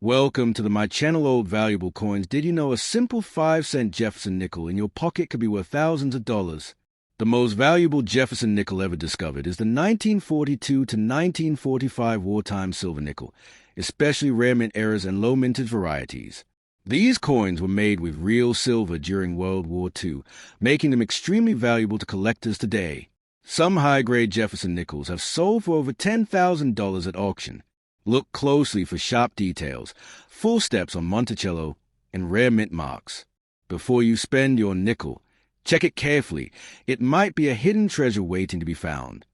Welcome to my channel, Old Valuable Coins. Did you know a simple 5-cent Jefferson nickel in your pocket could be worth thousands of dollars? The most valuable Jefferson nickel ever discovered is the 1942 to 1945 wartime silver nickel, especially rare mint errors and low mintage varieties. These coins were made with real silver during World War II, making them extremely valuable to collectors today. Some high-grade Jefferson nickels have sold for over $10,000 at auction. Look closely for sharp details, full steps on Monticello, and rare mint marks. Before you spend your nickel, check it carefully. It might be a hidden treasure waiting to be found.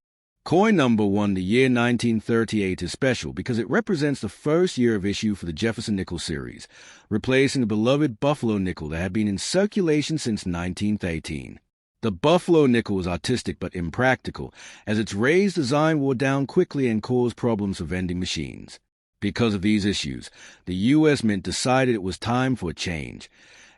Coin number 1, the year 1938, is special because it represents the first year of issue for the Jefferson nickel series, replacing the beloved Buffalo nickel that had been in circulation since 1913. The Buffalo nickel was artistic but impractical, as its raised design wore down quickly and caused problems for vending machines. Because of these issues, the U.S. Mint decided it was time for a change,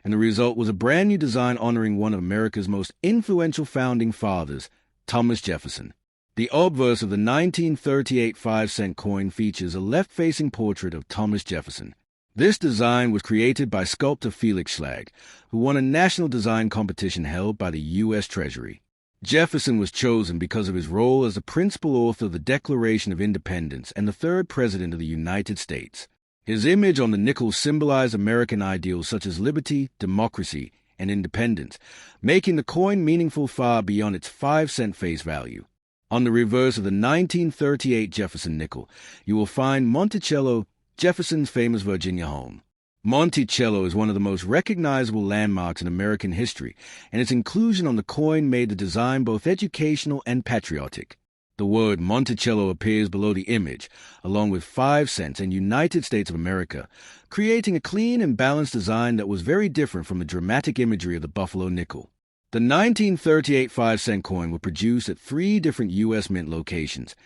and the result was a brand new design honoring one of America's most influential founding fathers, Thomas Jefferson. The obverse of the 1938 5-cent coin features a left-facing portrait of Thomas Jefferson. This design was created by sculptor Felix Schlag, who won a national design competition held by the U.S. Treasury. Jefferson was chosen because of his role as the principal author of the Declaration of Independence and the third President of the United States. His image on the nickel symbolized American ideals such as liberty, democracy, and independence, making the coin meaningful far beyond its 5-cent face value. On the reverse of the 1938 Jefferson nickel, you will find Monticello, Jefferson's famous Virginia home. Monticello is one of the most recognizable landmarks in American history, and its inclusion on the coin made the design both educational and patriotic. The word Monticello appears below the image, along with 5 cents and United States of America, creating a clean and balanced design that was very different from the dramatic imagery of the Buffalo nickel. The 1938 5-cent coin was produced at 3 different U.S. Mint locations: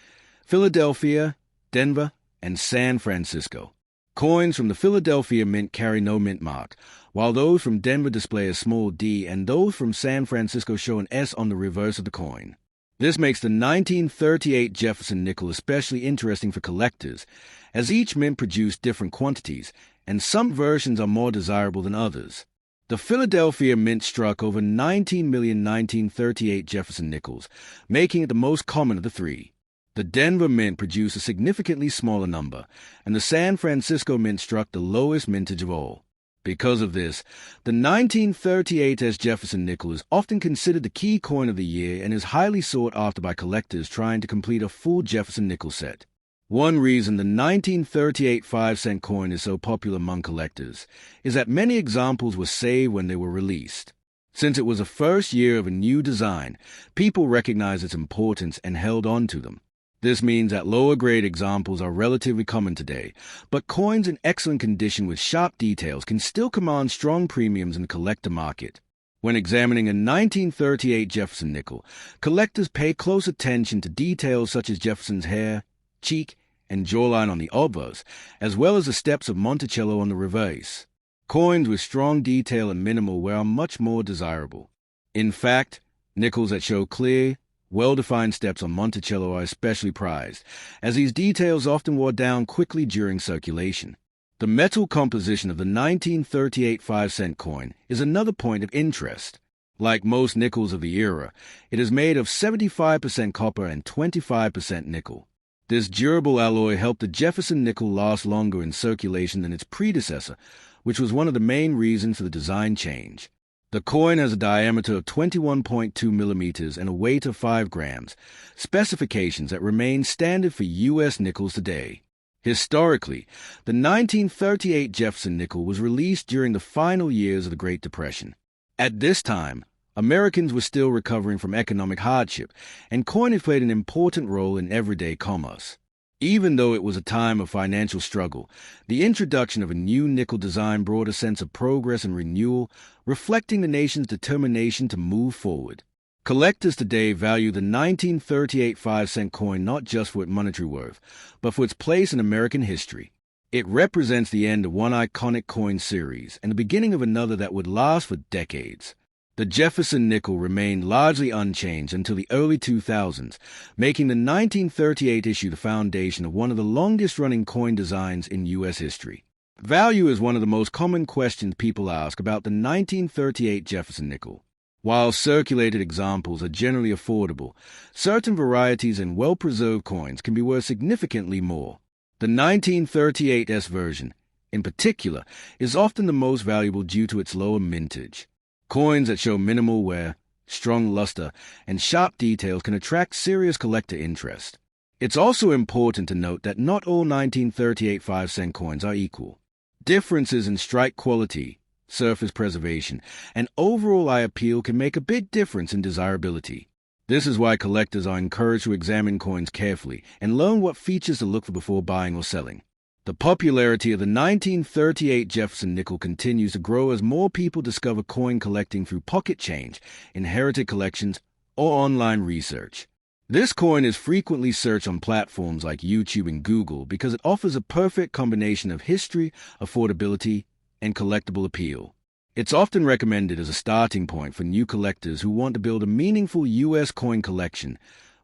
Philadelphia, Denver, and San Francisco. Coins from the Philadelphia Mint carry no mint mark, while those from Denver display a small D, and those from San Francisco show an S on the reverse of the coin. This makes the 1938 Jefferson nickel especially interesting for collectors, as each mint produced different quantities, and some versions are more desirable than others. The Philadelphia Mint struck over 19 million 1938 Jefferson nickels, making it the most common of the 3. The Denver Mint produced a significantly smaller number, and the San Francisco Mint struck the lowest mintage of all. Because of this, the 1938 Jefferson nickel is often considered the key coin of the year and is highly sought after by collectors trying to complete a full Jefferson nickel set. One reason the 1938 5-cent coin is so popular among collectors is that many examples were saved when they were released. Since it was the first year of a new design, people recognized its importance and held on to them. This means that lower-grade examples are relatively common today, but coins in excellent condition with sharp details can still command strong premiums in the collector market. When examining a 1938 Jefferson nickel, collectors pay close attention to details such as Jefferson's hair, cheek, and jawline on the obverse, as well as the steps of Monticello on the reverse. Coins with strong detail and minimal wear are much more desirable. In fact, nickels that show clear, well-defined steps on Monticello are especially prized, as these details often wore down quickly during circulation. The metal composition of the 1938 5-cent coin is another point of interest. Like most nickels of the era, it is made of 75% copper and 25% nickel. This durable alloy helped the Jefferson nickel last longer in circulation than its predecessor, which was one of the main reasons for the design change. The coin has a diameter of 21.2 millimeters and a weight of 5 grams, specifications that remain standard for U.S. nickels today. Historically, the 1938 Jefferson nickel was released during the final years of the Great Depression. At this time, Americans were still recovering from economic hardship, and coinage played an important role in everyday commerce. Even though it was a time of financial struggle, the introduction of a new nickel design brought a sense of progress and renewal, reflecting the nation's determination to move forward. Collectors today value the 1938 5-cent coin not just for its monetary worth, but for its place in American history. It represents the end of one iconic coin series and the beginning of another that would last for decades. The Jefferson nickel remained largely unchanged until the early 2000s, making the 1938 issue the foundation of one of the longest-running coin designs in U.S. history. Value is one of the most common questions people ask about the 1938 Jefferson nickel. While circulated examples are generally affordable, certain varieties and well-preserved coins can be worth significantly more. The 1938S version, in particular, is often the most valuable due to its lower mintage. Coins that show minimal wear, strong luster, and sharp details can attract serious collector interest. It's also important to note that not all 1938 5-cent coins are equal. Differences in strike quality, surface preservation, and overall eye appeal can make a big difference in desirability. This is why collectors are encouraged to examine coins carefully and learn what features to look for before buying or selling. The popularity of the 1938 Jefferson nickel continues to grow as more people discover coin collecting through pocket change, inherited collections, or online research. This coin is frequently searched on platforms like YouTube and Google because it offers a perfect combination of history, affordability, and collectible appeal. It's often recommended as a starting point for new collectors who want to build a meaningful U.S. coin collection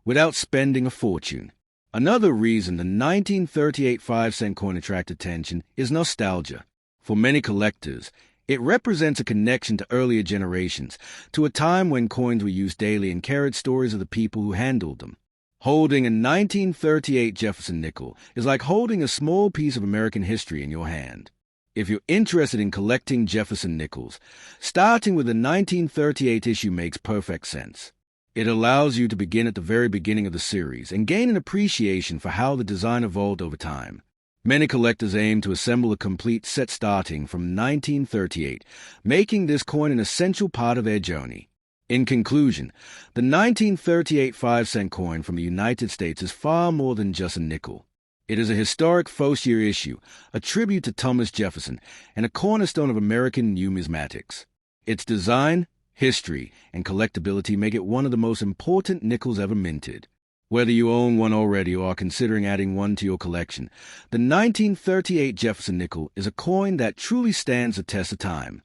without spending a fortune. Another reason the 1938 5-cent coin attracts attention is nostalgia. For many collectors, it represents a connection to earlier generations, to a time when coins were used daily and carried stories of the people who handled them. Holding a 1938 Jefferson nickel is like holding a small piece of American history in your hand. If you're interested in collecting Jefferson nickels, starting with the 1938 issue makes perfect sense. It allows you to begin at the very beginning of the series and gain an appreciation for how the design evolved over time. Many collectors aim to assemble a complete set starting from 1938, making this coin an essential part of their journey. In conclusion, the 1938 5-cent coin from the United States is far more than just a nickel. It is a historic first-year issue, a tribute to Thomas Jefferson, and a cornerstone of American numismatics. Its design, history, and collectability make it one of the most important nickels ever minted. Whether you own one already or are considering adding one to your collection, the 1938 Jefferson nickel is a coin that truly stands the test of time.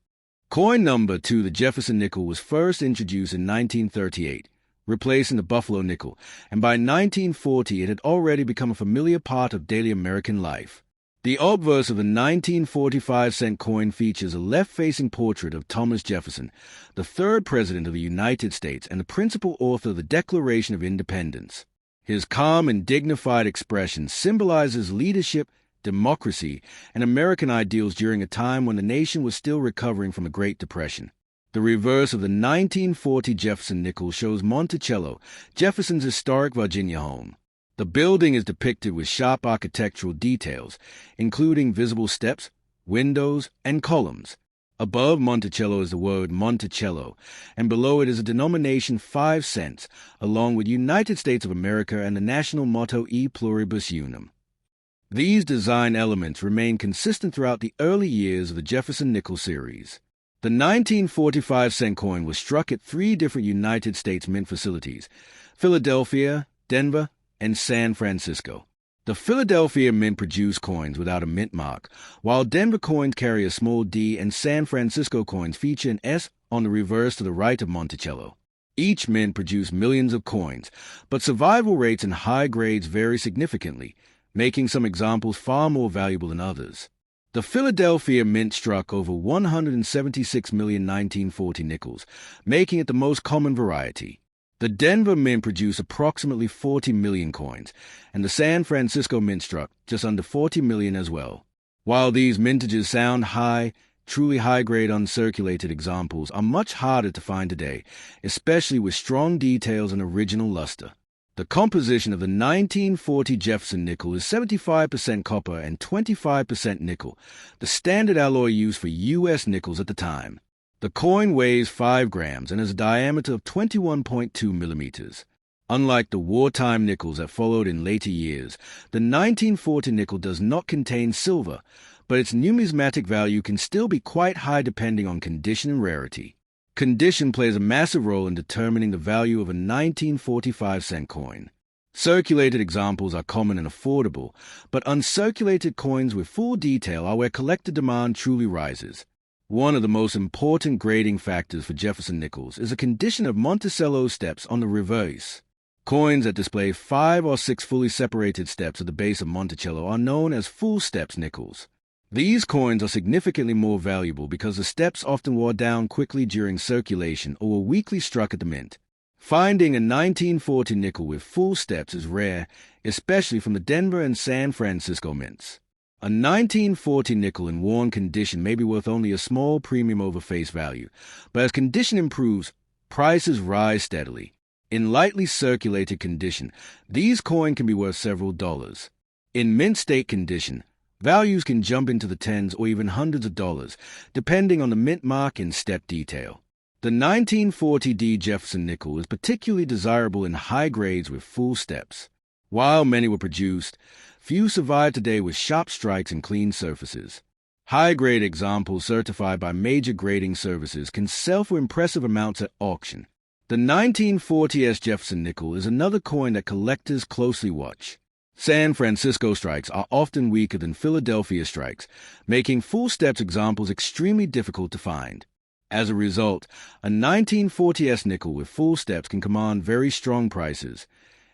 Coin number 2, the Jefferson nickel, was first introduced in 1938, replacing the Buffalo nickel, and by 1940 it had already become a familiar part of daily American life. The obverse of the 1945-cent coin features a left-facing portrait of Thomas Jefferson, the third President of the United States and the principal author of the Declaration of Independence. His calm and dignified expression symbolizes leadership, democracy, and American ideals during a time when the nation was still recovering from the Great Depression. The reverse of the 1940 Jefferson nickel shows Monticello, Jefferson's historic Virginia home. The building is depicted with sharp architectural details, including visible steps, windows, and columns. Above Monticello is the word Monticello, and below it is a denomination 5 cents, along with United States of America and the national motto E Pluribus Unum. These design elements remain consistent throughout the early years of the Jefferson nickel series. The 1945-cent coin was struck at 3 different United States mint facilities: Philadelphia, Denver, and San Francisco. The Philadelphia Mint produced coins without a mint mark, while Denver coins carry a small D and San Francisco coins feature an S on the reverse to the right of Monticello. Each mint produced millions of coins, but survival rates in high grades vary significantly, making some examples far more valuable than others. The Philadelphia Mint struck over 176 million 1940 nickels, making it the most common variety. The Denver Mint produced approximately 40 million coins, and the San Francisco Mint struck just under 40 million as well. While these mintages sound high, truly high-grade uncirculated examples are much harder to find today, especially with strong details and original luster. The composition of the 1940 Jefferson nickel is 75% copper and 25% nickel, the standard alloy used for U.S. nickels at the time. The coin weighs 5 grams and has a diameter of 21.2 millimeters. Unlike the wartime nickels that followed in later years, the 1940 nickel does not contain silver, but its numismatic value can still be quite high depending on condition and rarity. Condition plays a massive role in determining the value of a 1945-cent coin. Circulated examples are common and affordable, but uncirculated coins with full detail are where collector demand truly rises. One of the most important grading factors for Jefferson nickels is the condition of Monticello steps on the reverse. Coins that display 5 or 6 fully separated steps at the base of Monticello are known as full steps nickels. These coins are significantly more valuable because the steps often wore down quickly during circulation or were weakly struck at the mint. Finding a 1940 nickel with full steps is rare, especially from the Denver and San Francisco mints. A 1940 nickel in worn condition may be worth only a small premium over face value, but as condition improves, prices rise steadily. In lightly circulated condition, these coins can be worth several dollars. In mint state condition, values can jump into the tens or even hundreds of dollars, depending on the mint mark and step detail. The 1940D Jefferson nickel is particularly desirable in high grades with full steps. While many were produced, few survive today with sharp strikes and clean surfaces. High-grade examples certified by major grading services can sell for impressive amounts at auction. The 1940S Jefferson nickel is another coin that collectors closely watch. San Francisco strikes are often weaker than Philadelphia strikes, making full steps examples extremely difficult to find. As a result, a 1940S nickel with full steps can command very strong prices,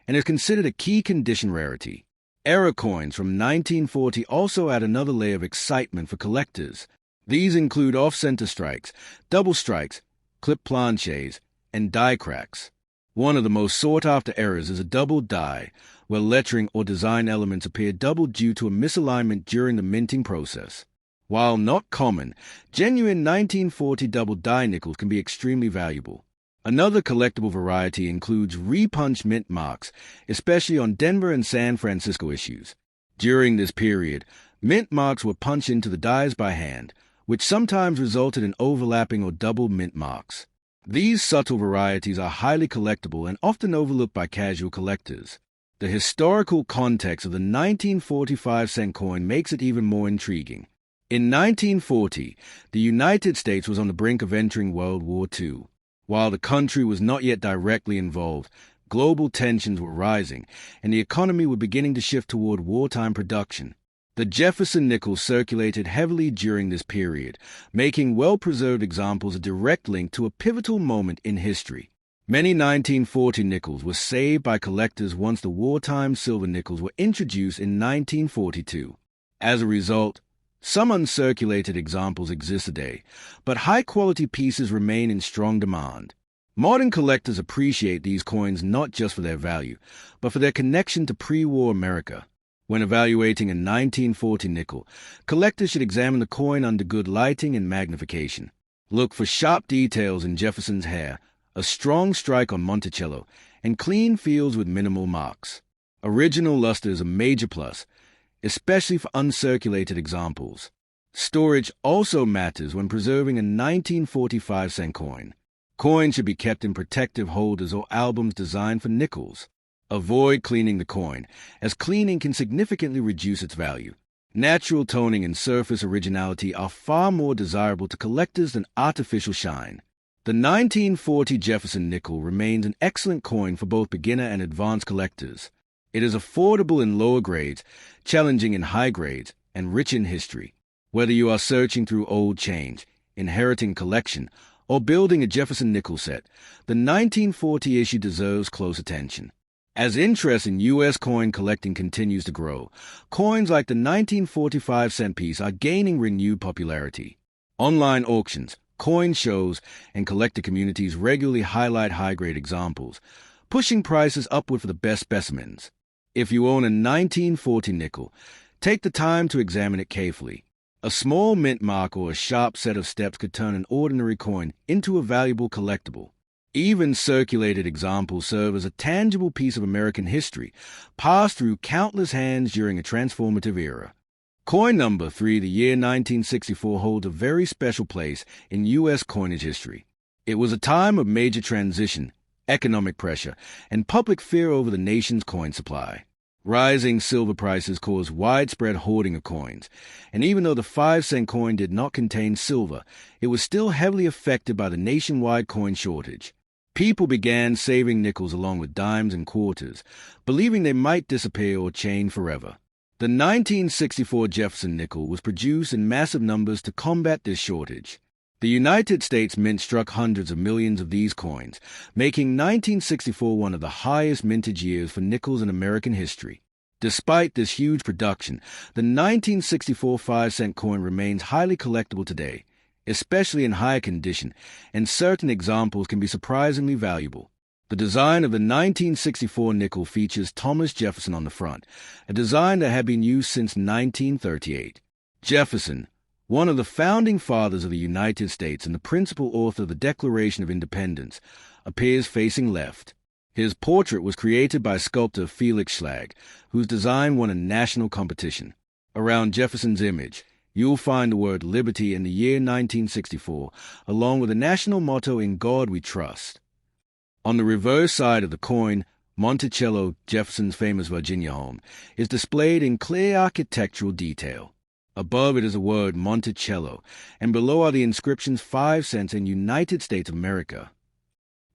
and is considered a key condition rarity. Era coins from 1940 also add another layer of excitement for collectors. These include off-center strikes, double strikes, clip planches, and die cracks. One of the most sought-after errors is a double die, where lettering or design elements appear double due to a misalignment during the minting process. While not common, genuine 1940 double die nickels can be extremely valuable. Another collectible variety includes repunched mint marks, especially on Denver and San Francisco issues. During this period, mint marks were punched into the dies by hand, which sometimes resulted in overlapping or double mint marks. These subtle varieties are highly collectible and often overlooked by casual collectors. The historical context of the 1945-cent coin makes it even more intriguing. In 1940, the United States was on the brink of entering World War II. While the country was not yet directly involved, global tensions were rising, and the economy was beginning to shift toward wartime production. The Jefferson nickel circulated heavily during this period, making well-preserved examples a direct link to a pivotal moment in history. Many 1940 nickels were saved by collectors once the wartime silver nickels were introduced in 1942. As a result, some uncirculated examples exist today, but high-quality pieces remain in strong demand. Modern collectors appreciate these coins not just for their value, but for their connection to pre-war America. When evaluating a 1940 nickel, collectors should examine the coin under good lighting and magnification. Look for sharp details in Jefferson's hair, a strong strike on Monticello, and clean fields with minimal marks. Original luster is a major plus, especially for uncirculated examples. Storage also matters when preserving a 1945-cent coin. Coins should be kept in protective holders or albums designed for nickels. Avoid cleaning the coin, as cleaning can significantly reduce its value. Natural toning and surface originality are far more desirable to collectors than artificial shine. The 1940 Jefferson nickel remains an excellent coin for both beginner and advanced collectors. It is affordable in lower grades, challenging in high grades, and rich in history. Whether you are searching through old change, inheriting collection, or building a Jefferson nickel set, the 1940 issue deserves close attention. As interest in U.S. coin collecting continues to grow, coins like the 1945-cent piece are gaining renewed popularity. Online auctions, coin shows, and collector communities regularly highlight high-grade examples, pushing prices upward for the best specimens. If you own a 1940 nickel, take the time to examine it carefully. A small mint mark or a sharp set of steps could turn an ordinary coin into a valuable collectible. Even circulated examples serve as a tangible piece of American history, passed through countless hands during a transformative era. Coin number 3, the year 1964, holds a very special place in U.S. coinage history. It was a time of major transition, economic pressure, and public fear over the nation's coin supply. Rising silver prices caused widespread hoarding of coins, and even though the 5-cent coin did not contain silver, it was still heavily affected by the nationwide coin shortage. People began saving nickels along with dimes and quarters, believing they might disappear or change forever. The 1964 Jefferson nickel was produced in massive numbers to combat this shortage. The United States Mint struck hundreds of millions of these coins, making 1964 one of the highest mintage years for nickels in American history. Despite this huge production, the 1964 5-cent coin remains highly collectible today, especially in higher condition, and certain examples can be surprisingly valuable. The design of the 1964 nickel features Thomas Jefferson on the front, a design that had been used since 1938. Jefferson, one of the founding fathers of the United States and the principal author of the Declaration of Independence, appears facing left. His portrait was created by sculptor Felix Schlag, whose design won a national competition. Around Jefferson's image, you'll find the word liberty in the year 1964, along with the national motto "In God We Trust." On the reverse side of the coin, Monticello Jefferson's famous Virginia home is displayed in clear architectural detail. Above it is the word Monticello, and below are the inscriptions 5 cents in United States of America.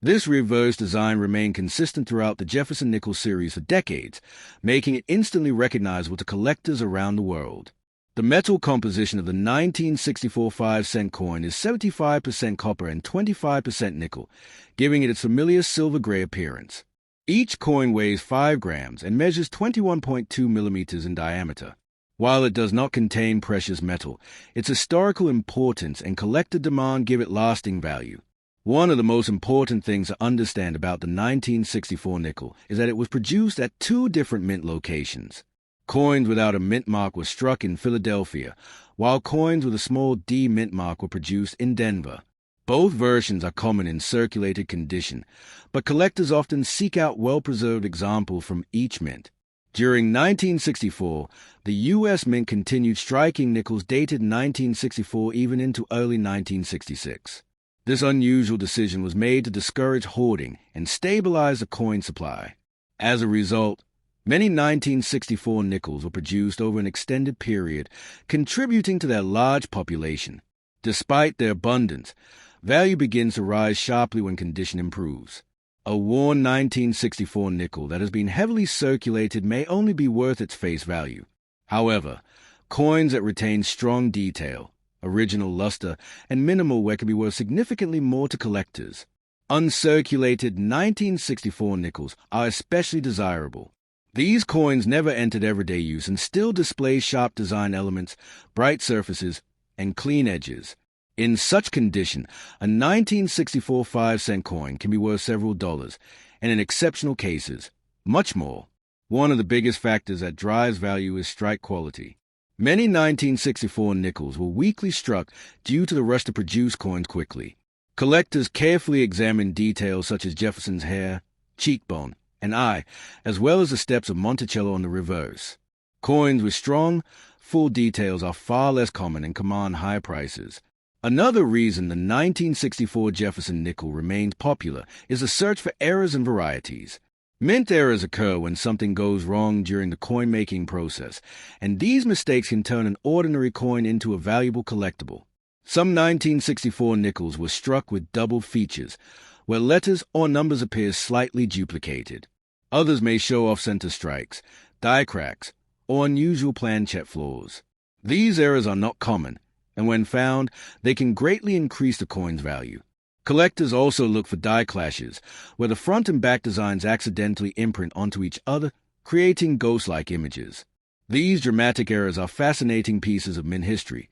This reverse design remained consistent throughout the Jefferson nickel series for decades, making it instantly recognizable to collectors around the world. The metal composition of the 1964 5-cent coin is 75% copper and 25% nickel, giving it its familiar silver-gray appearance. Each coin weighs 5 grams and measures 21.2 millimeters in diameter. While it does not contain precious metal, its historical importance and collector demand give it lasting value. One of the most important things to understand about the 1964 nickel is that it was produced at 2 different mint locations. Coins without a mint mark were struck in Philadelphia, while coins with a small D mint mark were produced in Denver. Both versions are common in circulated condition, but collectors often seek out well-preserved examples from each mint. During 1964, the U.S. Mint continued striking nickels dated 1964 even into early 1966. This unusual decision was made to discourage hoarding and stabilize the coin supply. As a result, many 1964 nickels were produced over an extended period, contributing to their large population. Despite their abundance, value begins to rise sharply when condition improves. A worn 1964 nickel that has been heavily circulated may only be worth its face value. However, coins that retain strong detail, original luster, and minimal wear can be worth significantly more to collectors. Uncirculated 1964 nickels are especially desirable. These coins never entered everyday use and still display sharp design elements, bright surfaces, and clean edges. In such condition, a 1964 5-cent coin can be worth several dollars, and in exceptional cases, much more. One of the biggest factors that drives value is strike quality. Many 1964 nickels were weakly struck due to the rush to produce coins quickly. Collectors carefully examine details such as Jefferson's hair, cheekbone, and eye, as well as the steps of Monticello on the reverse. Coins with strong, full details are far less common and command higher prices. Another reason the 1964 Jefferson nickel remains popular is the search for errors and varieties. Mint errors occur when something goes wrong during the coin-making process, and these mistakes can turn an ordinary coin into a valuable collectible. Some 1964 nickels were struck with double features, where letters or numbers appear slightly duplicated. Others may show off center strikes, die cracks, or unusual planchet flaws. These errors are not common, and when found, they can greatly increase the coin's value. Collectors also look for die clashes, where the front and back designs accidentally imprint onto each other, creating ghost-like images. These dramatic errors are fascinating pieces of mint history,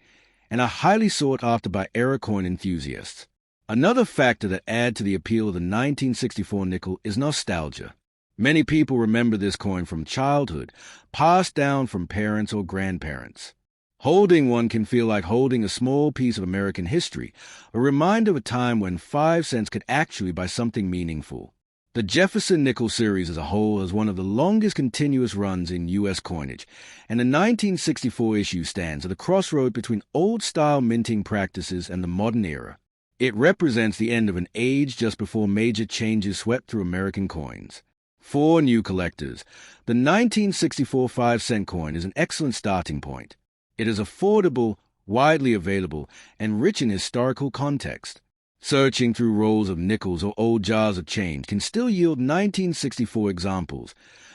and are highly sought after by error coin enthusiasts. Another factor that adds to the appeal of the 1964 nickel is nostalgia. Many people remember this coin from childhood, passed down from parents or grandparents. Holding one can feel like holding a small piece of American history, a reminder of a time when 5 cents could actually buy something meaningful. The Jefferson nickel series as a whole is one of the longest continuous runs in U.S. coinage, and the 1964 issue stands at the crossroad between old-style minting practices and the modern era. It represents the end of an age just before major changes swept through American coins. For new collectors, the 1964 5-cent coin is an excellent starting point. It is affordable, widely available, and rich in historical context. Searching through rolls of nickels or old jars of change can still yield 1964 examples,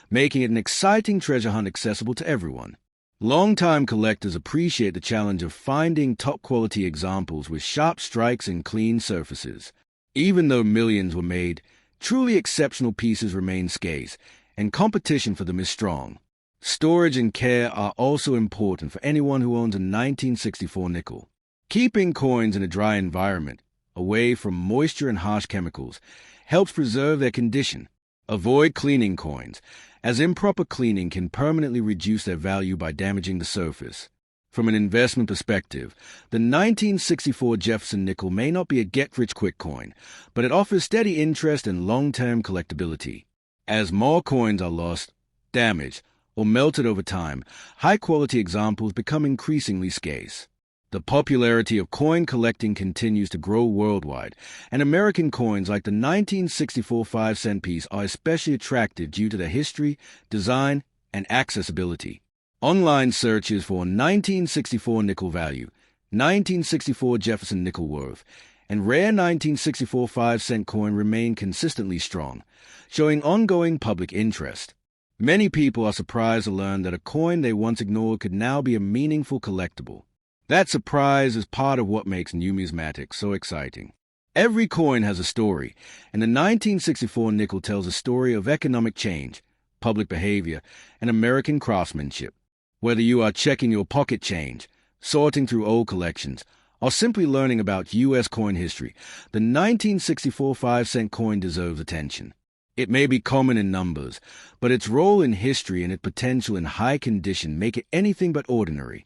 making it an exciting treasure hunt accessible to everyone. Longtime collectors appreciate the challenge of finding top-quality examples with sharp strikes and clean surfaces. Even though millions were made, truly exceptional pieces remain scarce, and competition for them is strong. Storage and care are also important for anyone who owns a 1964 nickel. Keeping coins in a dry environment, away from moisture and harsh chemicals, helps preserve their condition. Avoid cleaning coins, as improper cleaning can permanently reduce their value by damaging the surface. From an investment perspective, the 1964 Jefferson nickel may not be a get-rich-quick coin, but it offers steady interest and long-term collectability. As more coins are lost, damaged, or melted over time, high-quality examples become increasingly scarce. The popularity of coin collecting continues to grow worldwide, and American coins like the 1964 5-cent piece are especially attractive due to their history, design, and accessibility. Online searches for 1964 nickel value, 1964 Jefferson nickel worth, and rare 1964 5-cent coin remain consistently strong, showing ongoing public interest. Many people are surprised to learn that a coin they once ignored could now be a meaningful collectible. That surprise is part of what makes numismatics so exciting. Every coin has a story, and the 1964 nickel tells a story of economic change, public behavior, and American craftsmanship. Whether you are checking your pocket change, sorting through old collections, or simply learning about U.S. coin history, the 1964 5-cent coin deserves attention. It may be common in numbers, but its role in history and its potential in high condition make it anything but ordinary.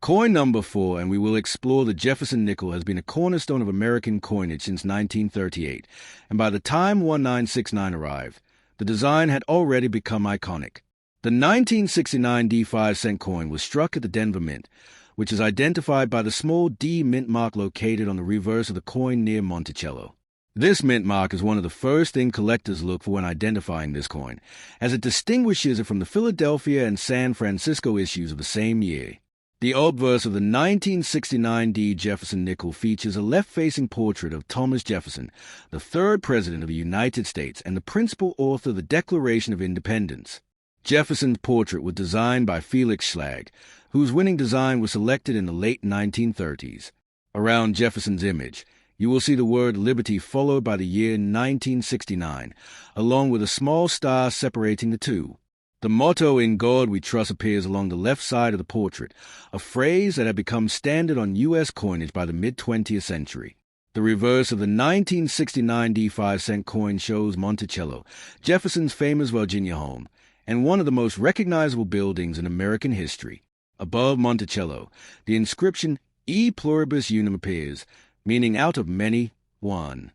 Coin number 4, and we will explore the Jefferson nickel, has been a cornerstone of American coinage since 1938, and by the time 1969 arrived, the design had already become iconic. The 1969 D 5-cent coin was struck at the Denver Mint, which is identified by the small D mint mark located on the reverse of the coin near Monticello. This mint mark is one of the first things collectors look for when identifying this coin, as it distinguishes it from the Philadelphia and San Francisco issues of the same year. The obverse of the 1969 D Jefferson nickel features a left-facing portrait of Thomas Jefferson, the third President of the United States and the principal author of the Declaration of Independence. Jefferson's portrait was designed by Felix Schlag, whose winning design was selected in the late 1930s. Around Jefferson's image, you will see the word liberty followed by the year 1969, along with a small star separating the two. The motto "In God We Trust" appears along the left side of the portrait, a phrase that had become standard on U.S. coinage by the mid-20th century. The reverse of the 1969 D 5-cent coin shows Monticello, Jefferson's famous Virginia home, and one of the most recognizable buildings in American history. Above Monticello, the inscription E pluribus unum appears, meaning out of many, one.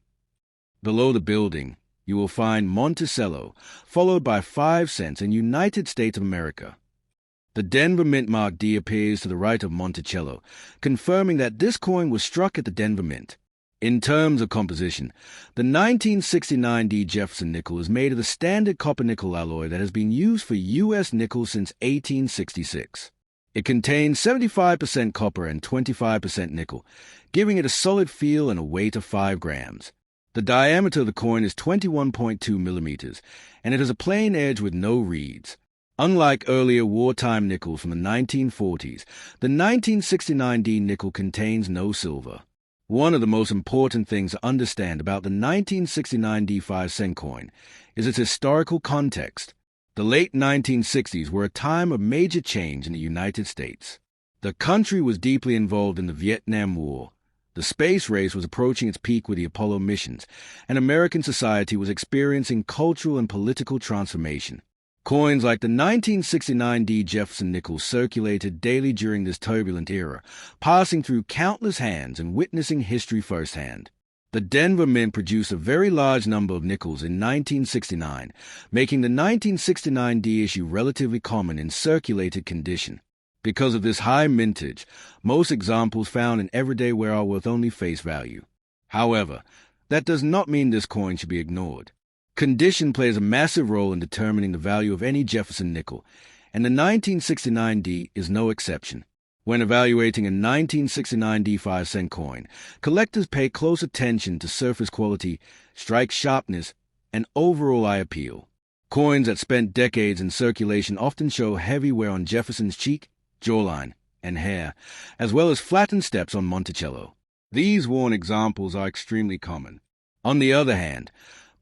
Below the building, you will find Monticello, followed by 5 cents and United States of America. The Denver Mint mark D appears to the right of Monticello, confirming that this coin was struck at the Denver Mint. In terms of composition, the 1969 D Jefferson nickel is made of the standard copper-nickel alloy that has been used for U.S. nickel since 1866. It contains 75% copper and 25% nickel, giving it a solid feel and a weight of 5 grams. The diameter of the coin is 21.2 millimeters, and it has a plain edge with no reeds. Unlike earlier wartime nickels from the 1940s, the 1969 D nickel contains no silver. One of the most important things to understand about the 1969 D 5-cent coin is its historical context. The late 1960s were a time of major change in the United States. The country was deeply involved in the Vietnam War. The space race was approaching its peak with the Apollo missions, and American society was experiencing cultural and political transformation. Coins like the 1969 D Jefferson nickel circulated daily during this turbulent era, passing through countless hands and witnessing history firsthand. The Denver Mint produced a very large number of nickels in 1969, making the 1969 D issue relatively common in circulated condition. Because of this high mintage, most examples found in everyday wear are worth only face value. However, that does not mean this coin should be ignored. Condition plays a massive role in determining the value of any Jefferson nickel, and the 1969 D is no exception. When evaluating a 1969 D 5-cent coin, collectors pay close attention to surface quality, strike sharpness, and overall eye appeal. Coins that spent decades in circulation often show heavy wear on Jefferson's cheek, jawline, and hair, as well as flattened steps on Monticello. These worn examples are extremely common. On the other hand,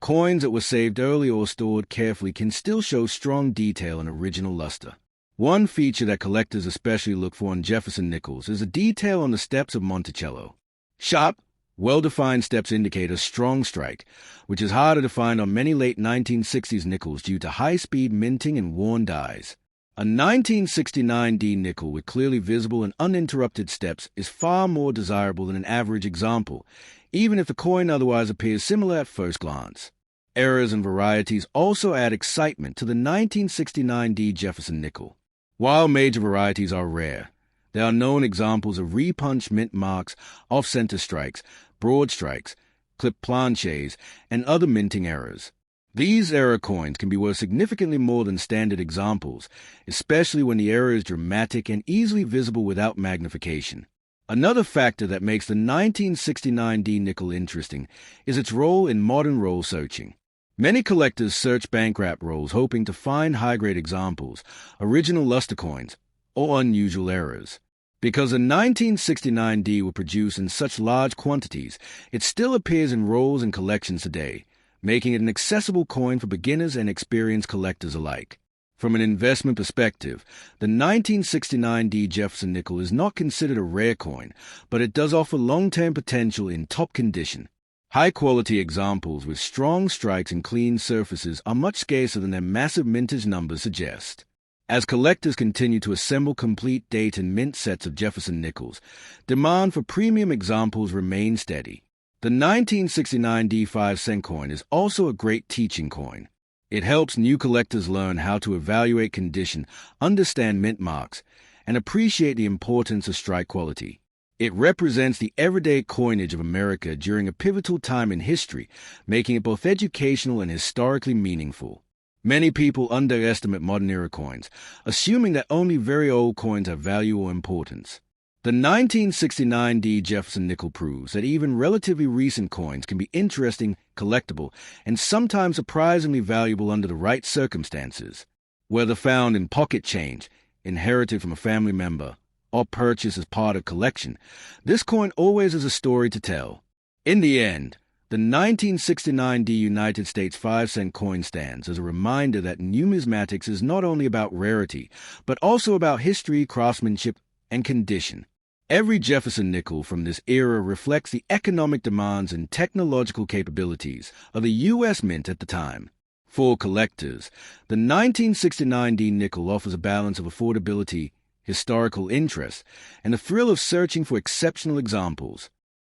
coins that were saved early or stored carefully can still show strong detail and original luster. One feature that collectors especially look for in Jefferson nickels is the detail on the steps of Monticello. Sharp, well-defined steps indicate a strong strike, which is harder to find on many late 1960s nickels due to high-speed minting and worn dies. A 1969 D nickel with clearly visible and uninterrupted steps is far more desirable than an average example, even if the coin otherwise appears similar at first glance. Errors and varieties also add excitement to the 1969 D Jefferson nickel. While major varieties are rare, there are known examples of repunched mint marks, off-center strikes, broad strikes, clip planches, and other minting errors. These error coins can be worth significantly more than standard examples, especially when the error is dramatic and easily visible without magnification. Another factor that makes the 1969 D nickel interesting is its role in modern roll searching. Many collectors search bank-wrap rolls hoping to find high-grade examples, original luster coins, or unusual errors. Because the 1969 D were produced in such large quantities, it still appears in rolls and collections today, making it an accessible coin for beginners and experienced collectors alike. From an investment perspective, the 1969 D Jefferson nickel is not considered a rare coin, but it does offer long-term potential in top condition. High-quality examples with strong strikes and clean surfaces are much scarcer than their massive mintage numbers suggest. As collectors continue to assemble complete date and mint sets of Jefferson nickels, demand for premium examples remains steady. The 1969 D 5-cent coin is also a great teaching coin. It helps new collectors learn how to evaluate condition, understand mint marks, and appreciate the importance of strike quality. It represents the everyday coinage of America during a pivotal time in history, making it both educational and historically meaningful. Many people underestimate modern-era coins, assuming that only very old coins have value or importance. The 1969 D Jefferson nickel proves that even relatively recent coins can be interesting, collectible, and sometimes surprisingly valuable under the right circumstances. Whether found in pocket change, inherited from a family member, or purchased as part of a collection, this coin always has a story to tell. In the end, the 1969 D United States 5-cent coin stands as a reminder that numismatics is not only about rarity, but also about history, craftsmanship, and condition. Every Jefferson nickel from this era reflects the economic demands and technological capabilities of the U.S. Mint at the time. For collectors, the 1969 D nickel offers a balance of affordability, historical interest, and the thrill of searching for exceptional examples.